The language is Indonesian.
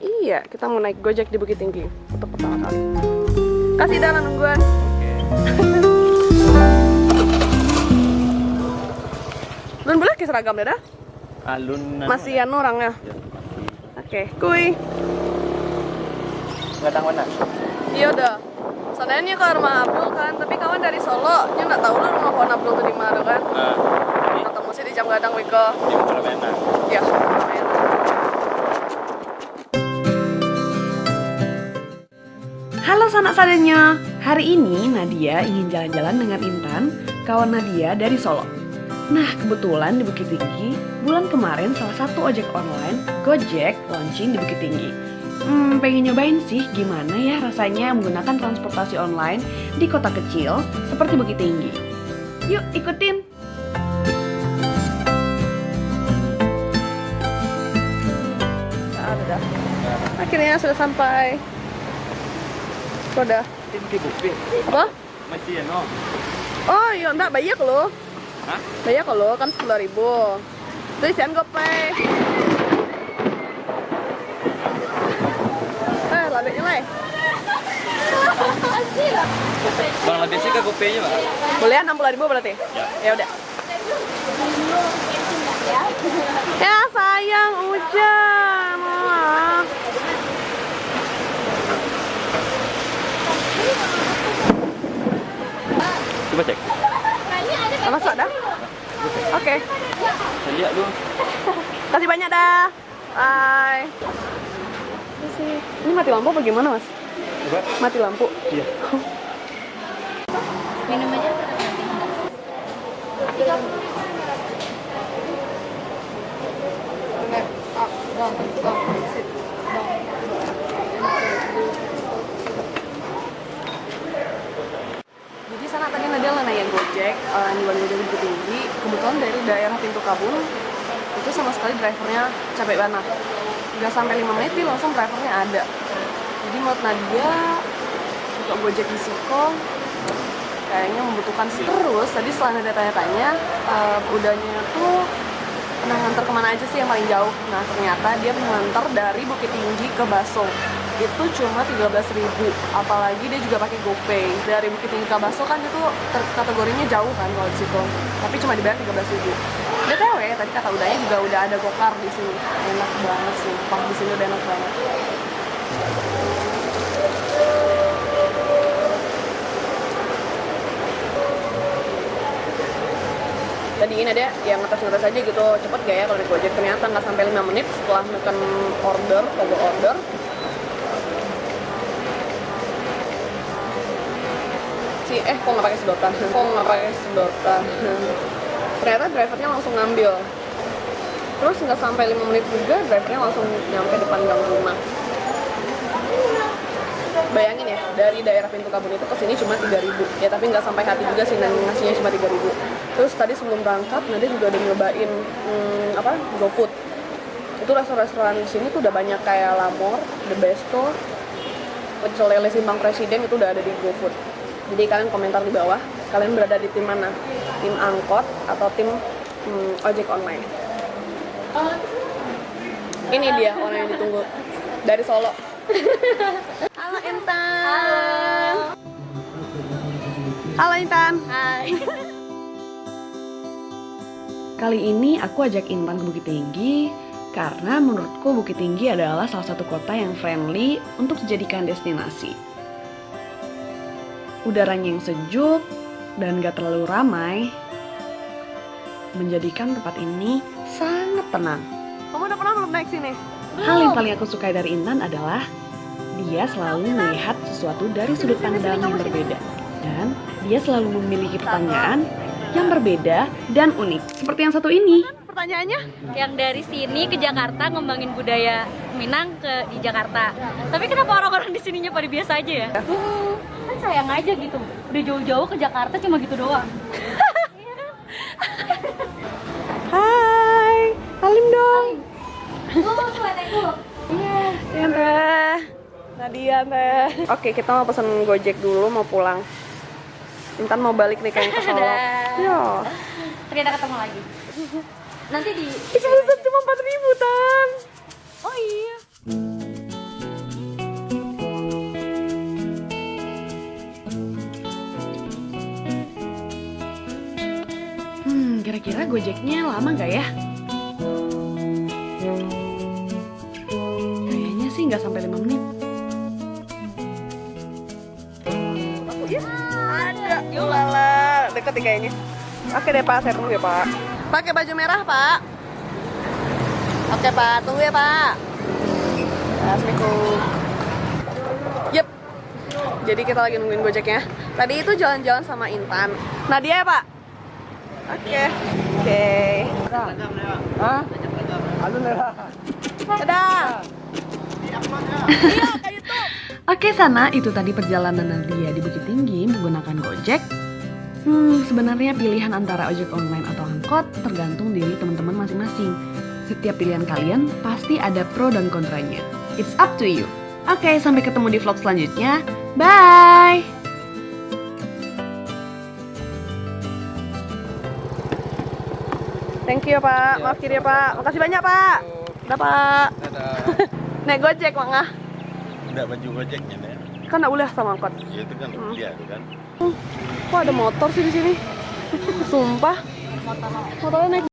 Iya, kita mau naik Gojek di Bukit Tinggi untuk pertama kali. Kasih dah nungguan. Lun boleh ke seragam dah? Alun Masih anu orangnya. Oke, kui. nggak tahu mana. Iya udah. Sebenarnya ke rumah Abdul kan, tapi kawan dari Solo, dia nggak tahu lu rumah kawan Abdul tuh di mana kan? Ketemu sih di Jam Gadang Wiko. Di Permainan. Ya, lumayan. Halo sanak sadanya. Hari ini Nadia ingin jalan-jalan dengan Intan, kawan Nadia dari Solo. Nah, kebetulan di Bukit Tinggi, bulan kemarin salah satu ojek online, Gojek, launching di Bukit Tinggi. Pengen nyobain sih gimana ya rasanya menggunakan transportasi online di kota kecil seperti Bukit Tinggi. Yuk ikutin! Akhirnya sudah sampai. Sudah. Apa? Masih ya no. Oh iya, enggak bayar lo. Hah? Bayar lo kan 10.000. Terus jangan GoPay. Labeknya lah. Bang lebih sih ke kopenya bang. Boleh 60.000 berarti? Ya udah. Ya sayang hujan. Maaf. Coba cek. Masuk dah? Oke. Saya lihat dulu. Kasih banyak dah. Bye. Ini mati lampu apa gimana mas? Coba. Mati lampu? Iya. Minum aja. Jadi sana tadi Nadia naik Gojek, di Bukit Tinggi. Kebetulan dari daerah Pintu Kabung itu sama sekali drivernya capek banget. Nggak sampai 5 menit dia langsung drivernya ada. Jadi menurut Nadia untuk Gojek di Siko kayaknya membutuhkan sih. Terus tadi setelah Nadia tanya-tanya, udahnya tuh pernah nganter kemana aja sih yang paling jauh. Nah ternyata dia mengantar dari Bukit Tinggi ke Baso itu cuma 13.000, apalagi dia juga pakai GoPay. Dari Bukit Tinggi ke Baso kan itu kategorinya jauh kan kalau di situ, tapi cuma dibayar 13.000. BTW tadi kata udahnya juga udah ada gokar di sini, enak banget sih, di sini udah enak banget. Tadi ini ada yang ngetes-ngetes aja gitu, cepet gak ya kalau di Gojek. Ternyata nggak sampai 5 menit setelah menekan order, tombol order. Kok nggak pakai sedotan? Ternyata drivernya langsung ngambil. Terus nggak sampai 5 menit juga drivernya langsung nyampe depan gang rumah. Bayangin ya, dari daerah Pintu Kabun itu ke sini cuma 3.000. Ya tapi nggak sampai hati juga sih, ngasihnya cuma 3.000. Terus tadi sebelum berangkat, Nadia juga udah nyobain GoFood. Itu restoran-restoran di sini tuh udah banyak kayak Lamor, The Besto, Pecel Lele Simpang Presiden itu udah ada di GoFood. Jadi kalian komentar di bawah, kalian berada di tim mana? Tim angkot atau tim ojek online? Ini dia orang yang ditunggu dari Solo. Halo Intan. Halo Intan. Hai. Kali ini aku ajak Intan ke Bukit Tinggi karena menurutku Bukit Tinggi adalah salah satu kota yang friendly untuk dijadikan destinasi. Udaranya yang sejuk dan gak terlalu ramai menjadikan tempat ini sangat tenang. Kamu udah pernah belum naik sini? Hal yang paling aku sukai dari Intan adalah dia selalu melihat sesuatu dari sudut pandang yang berbeda. Dan dia selalu memiliki pertanyaan yang berbeda dan unik. Seperti yang satu ini. Pertanyaannya? Yang dari sini ke Jakarta ngembangin budaya Minang di Jakarta. Tapi kenapa orang-orang di sininya pada biasa aja ya? Kan sayang aja gitu. Udah jauh-jauh ke Jakarta cuma gitu doang. Hai, salim dong. Gue mau selesai dulu. Iya, Teh. Nadia, Teh. Oke, kita mau pesen Gojek dulu, mau pulang. Intan mau balik nih kayaknya ke Solo. Dadah. Yo. Ternyata ketemu lagi. Nanti di... Itu cuma 4.000, Tan. Oh iya. Gojeknya lama nggak ya? Kayaknya sih nggak sampai 5 menit. Oh ya, ada. Yolala, deket nih kayaknya. Oke deh Pak, saya tunggu ya Pak. Pakai baju merah Pak. Oke Pak, tunggu ya Pak. Assalamualaikum. Yep. Jadi kita lagi nungguin Gojeknya. Tadi itu jalan-jalan sama Intan. Nadia ya Pak? Oke. Hah? Halo Nera. Dadah. Iya, kayak YouTube. Oke Sana, itu tadi perjalanan Nadia di Bukit Tinggi menggunakan Gojek. Sebenarnya pilihan antara ojek online atau angkot tergantung diri teman-teman masing-masing. Setiap pilihan kalian pasti ada pro dan kontranya. It's up to you. Oke, sampai ketemu di vlog selanjutnya. Bye! Thank you ya Pak, maaf kiri ya Pak. Makasih banyak Pak. Udah Pak. Naik Gojek Mangah. Udah baju Gojeknya nih. Kan nggak boleh sama angkot. Ya itu kan dia itu kan. Kok ada motor sih di sini? Sumpah. Motornya naik